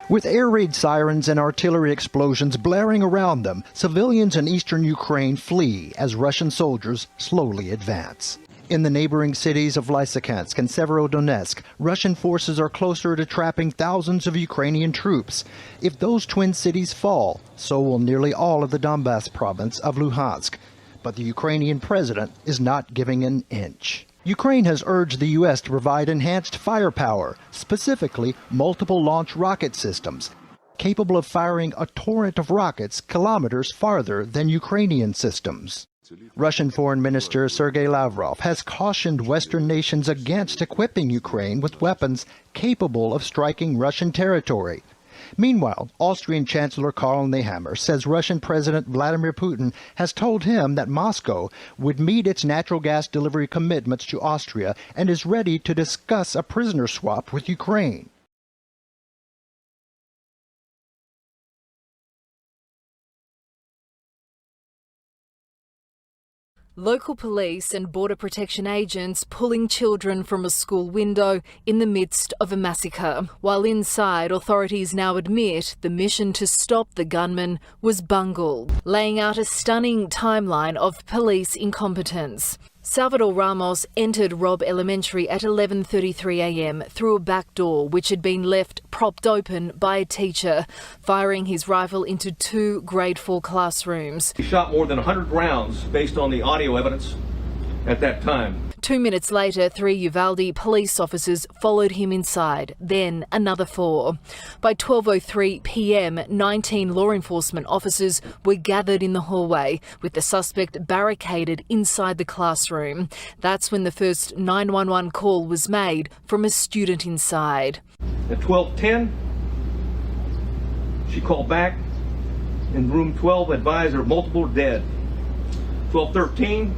With air raid sirens and artillery explosions blaring around them, civilians in eastern Ukraine flee as Russian soldiers slowly advance. In the neighboring cities of Lysychansk and Severodonetsk, Russian forces are closer to trapping thousands of Ukrainian troops. If those twin cities fall, so will nearly all of the Donbas province of Luhansk. But the Ukrainian president is not giving an inch. Ukraine has urged the U.S. to provide enhanced firepower, specifically multiple launch rocket systems, capable of firing a torrent of rockets kilometers farther than Ukrainian systems. Russian Foreign Minister Sergei Lavrov has cautioned Western nations against equipping Ukraine with weapons capable of striking Russian territory. Meanwhile, Austrian Chancellor Karl Nehammer says Russian President Vladimir Putin has told him that Moscow would meet its natural gas delivery commitments to Austria and is ready to discuss a prisoner swap with Ukraine. Local police and border protection agents pulling children from a school window in the midst of a massacre. While inside, authorities now admit the mission to stop the gunman was bungled, laying out a stunning timeline of police incompetence. Salvador Ramos entered Robb Elementary at 11:33 a.m. through a back door which had been left propped open by a teacher, firing his rifle into 2 grade 4 classrooms. He shot more than 100 rounds based on the audio evidence at that time. 2 minutes later, 3 Uvalde police officers followed him inside, then another 4. By 12:03 p.m, 19 law enforcement officers were gathered in the hallway, with the suspect barricaded inside the classroom. That's when the first 911 call was made from a student inside. At 12:10, she called back. In room 12, advised her multiple dead. 12:13,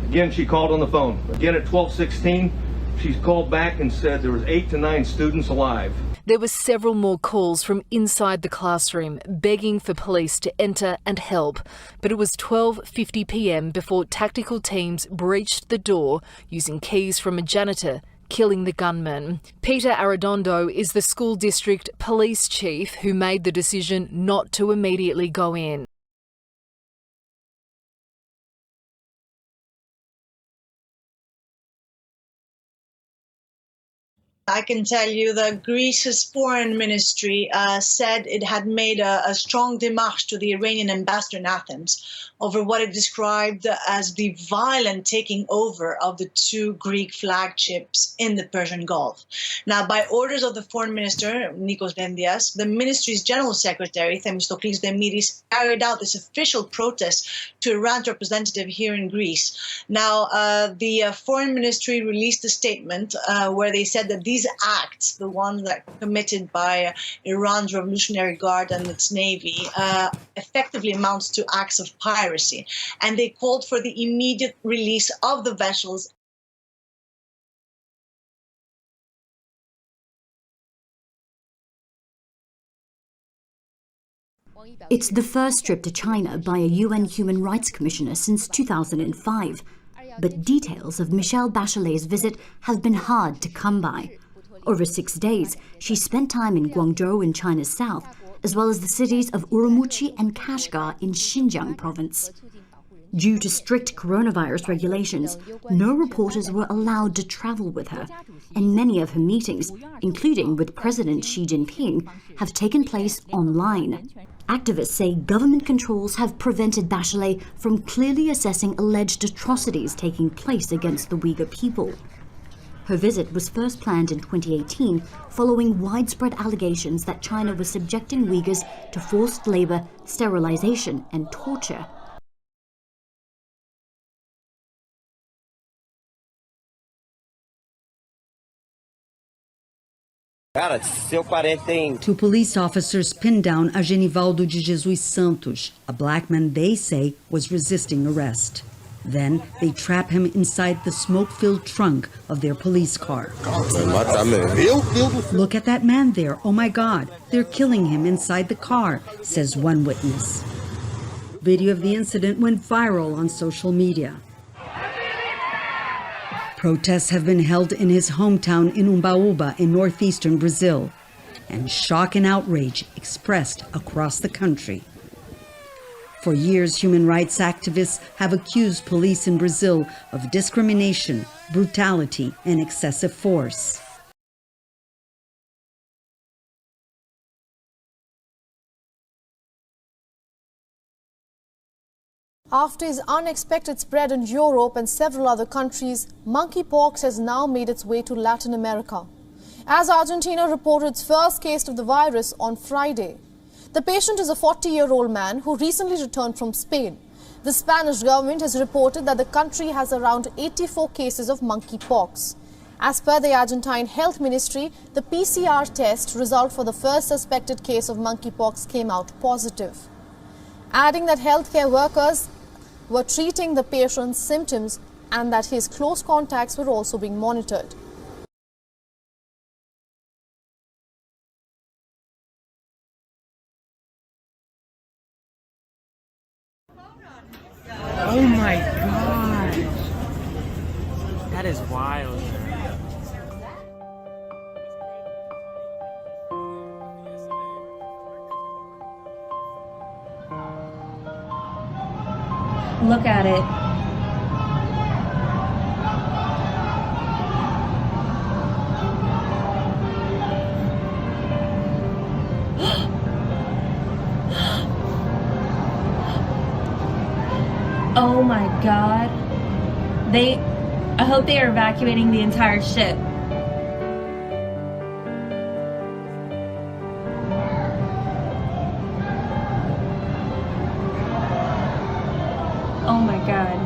again, she called on the phone. Again, at 12:16, she called back and said there was 8 to 9 students alive. There were several more calls from inside the classroom, begging for police to enter and help. But it was 12:50 p.m. before tactical teams breached the door using keys from a janitor, killing the gunman. Peter Arredondo is the school district police chief who made the decision not to immediately go in. I can tell you that Greece's foreign ministry said it had made a strong démarche to the Iranian ambassador in Athens over what it described as the violent taking over of the 2 Greek flagships in the Persian Gulf. Now, by orders of the foreign minister, Nikos Dendias, the ministry's general secretary, Themistoklis Demiris, carried out this official protest to Iran's representative here in Greece. Now, the foreign ministry released a statement where they said that these acts, the ones that were committed by Iran's Revolutionary Guard and its navy, effectively amounts to acts of piracy. And they called for the immediate release of the vessels. It's the first trip to China by a UN Human Rights Commissioner since 2005. But details of Michelle Bachelet's visit have been hard to come by. Over 6 days, she spent time in Guangzhou in China's south, as well as the cities of Urumqi and Kashgar in Xinjiang province. Due to strict coronavirus regulations, no reporters were allowed to travel with her, and many of her meetings, including with President Xi Jinping, have taken place online. Activists say government controls have prevented Bachelet from clearly assessing alleged atrocities taking place against the Uyghur people. Her visit was first planned in 2018, following widespread allegations that China was subjecting Uyghurs to forced labor, sterilization, and torture. Two police officers pinned down Agenivaldo de Jesus Santos, a black man they say was resisting arrest. Then they trap him inside the smoke-filled trunk of their police car. Look at that man there. Oh my God, they're killing him inside the car, says one witness. Video of the incident went viral on social media. Protests have been held in his hometown in Umbaúba in northeastern Brazil. and shock and outrage expressed across the country. For years, human rights activists have accused police in Brazil of discrimination, brutality, and excessive force. After its unexpected spread in Europe and several other countries, monkeypox has now made its way to Latin America, as Argentina reported its first case of the virus on Friday. The patient is a 40-year-old man who recently returned from Spain. The Spanish government has reported that the country has around 84 cases of monkeypox. As per the Argentine Health Ministry, the PCR test result for the first suspected case of monkeypox came out positive, adding that healthcare workers were treating the patient's symptoms and that his close contacts were also being monitored. Oh my gosh. That is wild. Look at it. Oh my God. I hope they are evacuating the entire ship. Oh my God.